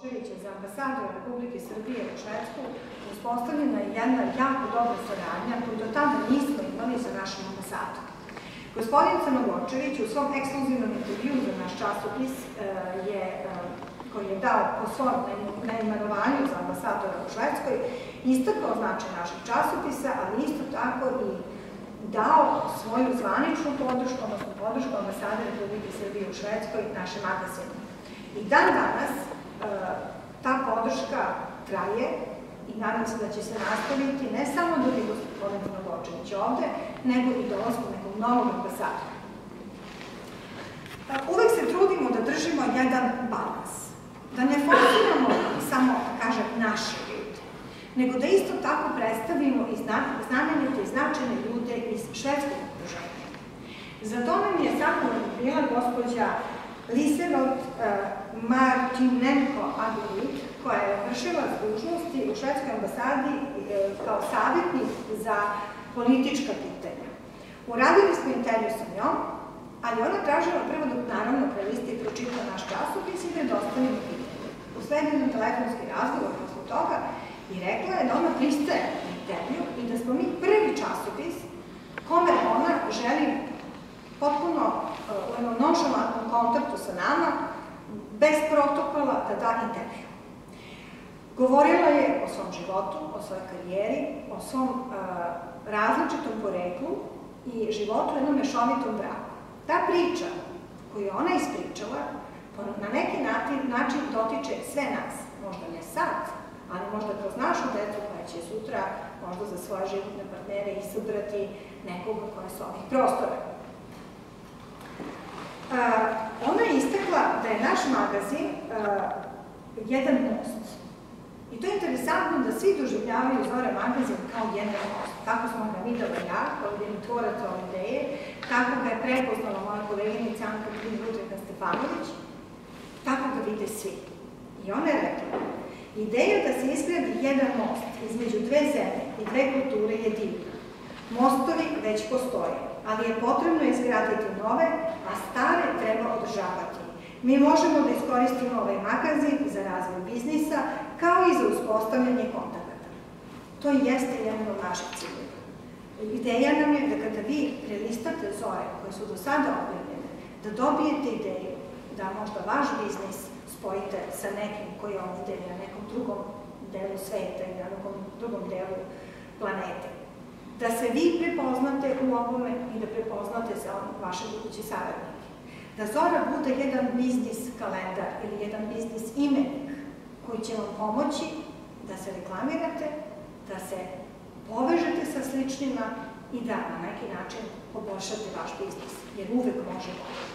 Đurića za ambasadora Republike Srbije u Švedsku uspostavljena je jedna jako dobra saradnja koju do tada nismo imali sa našim ambasadorom. Gospodin Crnogorčević u svom ekskluzivnom intervju za naš časopis koji je dao po svom neimenovanju za ambasadora u Švedskoj istakao značaj našeg časopisa, ali isto tako i dao svoju zvaničnu podršku, odnosno podršku ambasade Republike Srbije u Švedskoj našem magazinu. I dan danas ta podrška traje i nadam se da će se nastaviti ne samo dok je gospodin Crnogorčević ovde, nego i dolasku nekog novog ambasadora. Uvek se trudimo da držimo jedan balans, da ne forsiramo samo, da kažem, naše ljude, nego da isto tako predstavimo i znamenite i značajne ljude iz švedskog okruženja. Za to nam je sagovornik bila gospođa Liselott Martinenko-Agurud, koja je vršila dužnosti u švedskoj ambasadi kao savjetnik za politička pitanja. Uradili smo intervju sa njom, ali ona tražila prvo da naravno prelisti i pročita naš časopis i da je dostavimo pitanje. Usledili nam telefonski razgovor posle toga i rekla je da ona pristaje na intervju i da smo mi prvi časopis kome ona želi potpuno u jednom nonšalantnom kontaktu sa nama, bez protokola, da da intervju. Govorila je o svom životu, o svojoj karijeri, o svom različitom poreklu i životu u jednom mešovitom braku. Ta priča koju je ona ispričala na neki način dotiče sve nas, možda ne sad, ali možda kroz našu decu koja će sutra možda za svoje životne partnere izabrati nekoga koja su ovih prostora. Ona je istakla da je naš magazin jedan most. I to je interesantno da svi doživljavaju Zora magazin kao jedan most. Tako smo ga videla ja, kao tvorac ove ideje, tako ga je prepoznala moja koleginica Anka Stefanović, tako ga vide svi. I ona je rekla, ideja da se izgradi jedan most između dve zemlje i dve kulture je divna. Mostovi već postoje, ali je potrebno izgraditi nove, a stare treba održavati. Mi možemo da iskoristimo ovaj magazin za razvoj biznisa, kao i za uspostavljanje kontakata. To jeste jedan od naših ciljeva. Ideja nam je da kada vi prelistate Zore koje su do sada objavljene, da dobijete ideju da možda vaš biznis spojite sa nekim koji je ovde na nekom drugom delu sveta ili na nekom drugom delu planete. Da se vi prepoznate u ovome i da prepoznate za vaše buduće saradnike. Da Zora bude jedan biznis kalendar ili jedan biznis imenik koji će vam pomoći da se reklamirate, da se povežete sa sličnima i da na neki način poboljšate vaš biznis, jer uvek može bolje.